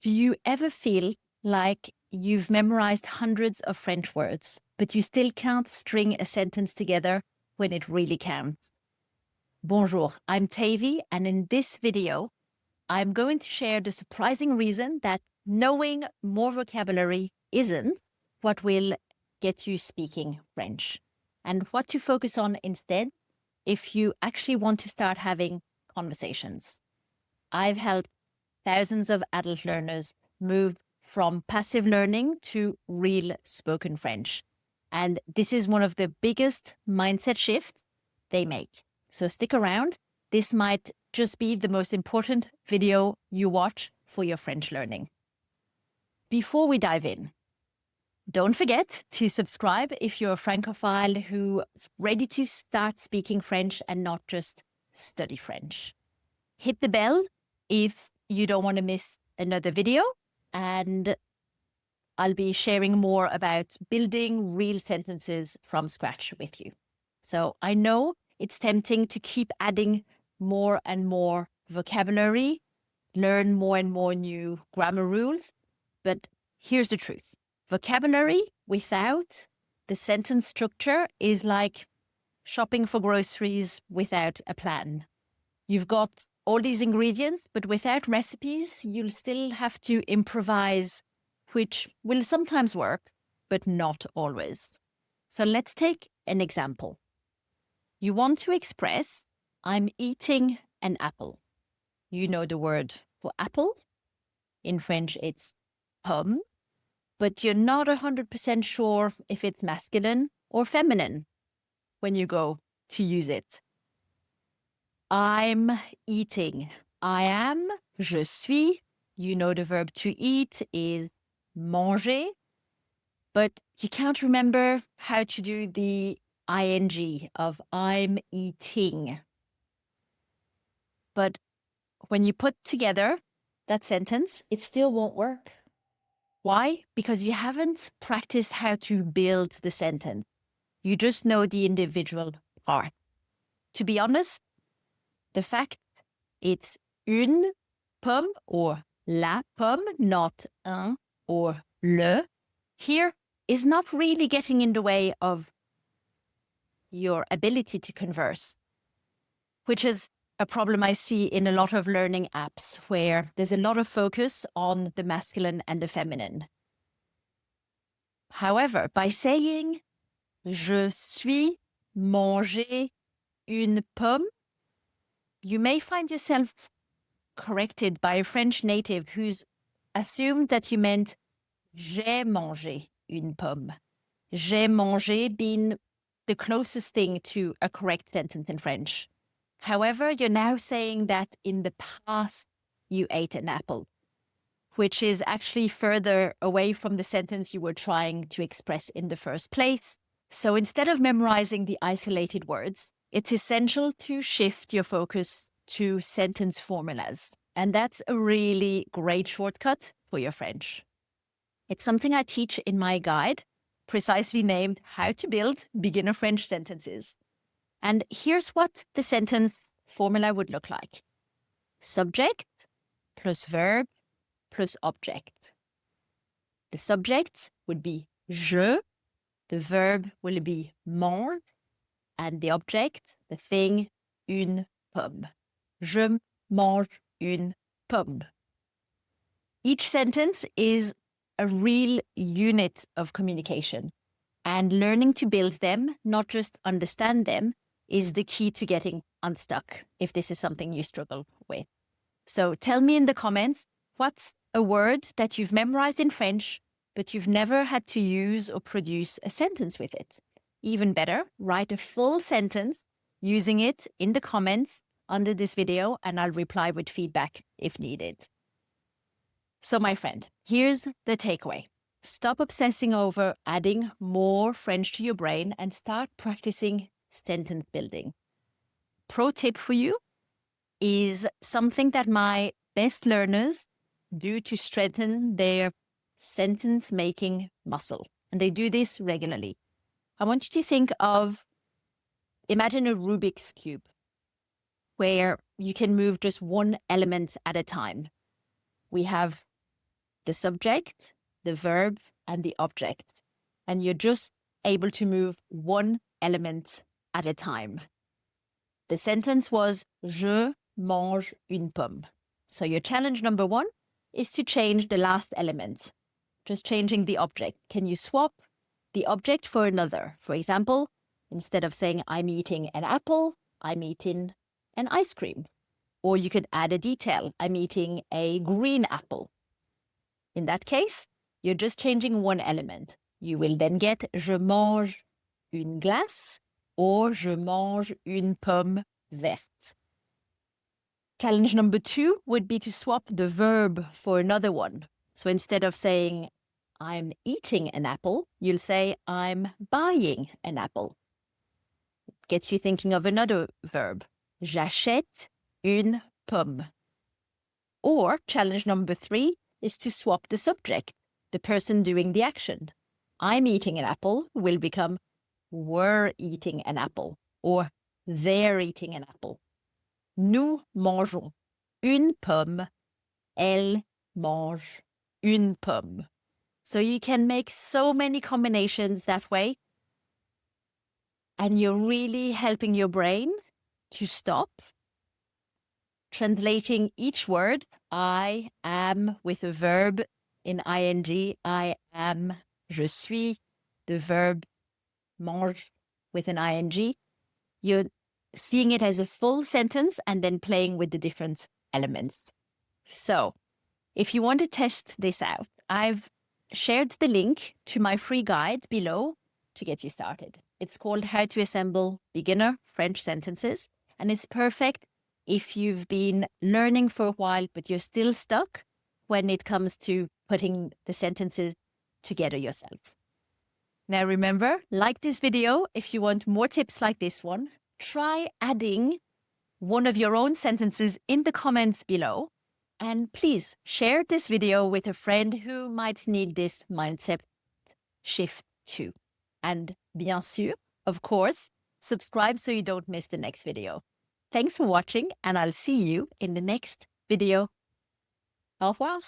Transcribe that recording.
Do you ever feel like you've memorized hundreds of French words, but you still can't string a sentence together when it really counts? Bonjour, I'm Tavy, and in this video, I'm going to share the surprising reason that knowing more vocabulary isn't what will get you speaking French, and what to focus on instead if you actually want to start having conversations. I've helped thousands of adult learners move from passive learning to real spoken French. And this is one of the biggest mindset shifts they make. So stick around. This might just be the most important video you watch for your French learning. Before we dive in, don't forget to subscribe if you're a Francophile who's ready to start speaking French and not just study French. Hit the bell if you don't want to miss another video, and I'll be sharing more about building real sentences from scratch with you. So I know it's tempting to keep adding more and more vocabulary, learn more and more new grammar rules, but here's the truth. Vocabulary without the sentence structure is like shopping for groceries without a plan. You've got all these ingredients, but without recipes, you'll still have to improvise, which will sometimes work, but not always. So let's take an example. You want to express, I'm eating an apple. You know the word for apple. In French, it's pomme, but you're not 100% sure if it's masculine or feminine when you go to use it. I'm eating. I am, je suis. You know the verb to eat is manger, but you can't remember how to do the ing of I'm eating. But when you put together that sentence, it still won't work. Why? Because you haven't practiced how to build the sentence. You just know the individual part. To be honest, the fact it's une pomme or la pomme, not un or le, here is not really getting in the way of your ability to converse, which is a problem I see in a lot of learning apps where there's a lot of focus on the masculine and the feminine. However, by saying je suis mangé une pomme, you may find yourself corrected by a French native who's assumed that you meant j'ai mangé une pomme. J'ai mangé being the closest thing to a correct sentence in French. However, you're now saying that in the past you ate an apple, which is actually further away from the sentence you were trying to express in the first place. So instead of memorizing the isolated words, it's essential to shift your focus to sentence formulas. And that's a really great shortcut for your French. It's something I teach in my guide, precisely named How to Build Beginner French Sentences. And here's what the sentence formula would look like. Subject plus verb plus object. The subject would be je, the verb will be mange, and the object, the thing, une pomme. Je mange une pomme. Each sentence is a real unit of communication, and learning to build them, not just understand them, is the key to getting unstuck if this is something you struggle with. So tell me in the comments, what's a word that you've memorized in French, but you've never had to use or produce a sentence with it? Even better, write a full sentence using it in the comments under this video, and I'll reply with feedback if needed. So my friend, here's the takeaway. Stop obsessing over adding more French to your brain and start practicing sentence building. Pro tip for you is something that my best learners do to strengthen their sentence making muscle. And they do this regularly. I want you to think of, imagine a Rubik's Cube where you can move just one element at a time. We have the subject, the verb, and the object. And you're just able to move one element at a time. The sentence was Je mange une pomme. So your challenge number 1 is to change the last element, just changing the object. Can you swap the object for another? For example, instead of saying I'm eating an apple, I'm eating an ice cream. Or you could add a detail, I'm eating a green apple. In that case, you're just changing one element. You will then get Je mange une glace or Je mange une pomme verte. Challenge number 2 would be to swap the verb for another one. So instead of saying I'm eating an apple, you'll say I'm buying an apple. It gets you thinking of another verb. J'achète une pomme. Or challenge number 3 is to swap the subject, the person doing the action. I'm eating an apple will become we're eating an apple or they're eating an apple. Nous mangeons une pomme. Elle mange une pomme. So you can make so many combinations that way. And you're really helping your brain to stop, translating each word, I am with a verb in ing, I am, je suis, the verb mange with an ing. You're seeing it as a full sentence and then playing with the different elements. So if you want to test this out, I've shared the link to my free guide below to get you started. It's called How to Assemble Beginner French Sentences, and it's perfect if you've been learning for a while, but you're still stuck when it comes to putting the sentences together yourself. Now remember, like this video if you want more tips like this one. Try adding one of your own sentences in the comments below. And please share this video with a friend who might need this mindset shift too. And bien sûr, of course, subscribe so you don't miss the next video. Thanks for watching, and I'll see you in the next video. Au revoir.